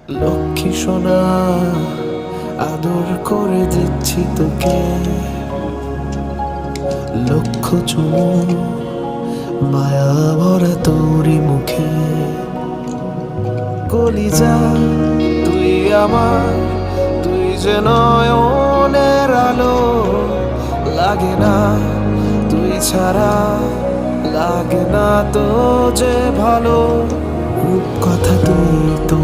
লক্ষ্মী সোনা আদর করে দিচ্ছি তোকে, লক্ষ চুমু মায়া ভরা তোরি মুখে। কলিজা তুই আমার, তুই যে নয়নের আলো, লাগে না তুই ছাড়া, লাগে না তো যে ভালো। রূপ কথা তুই তো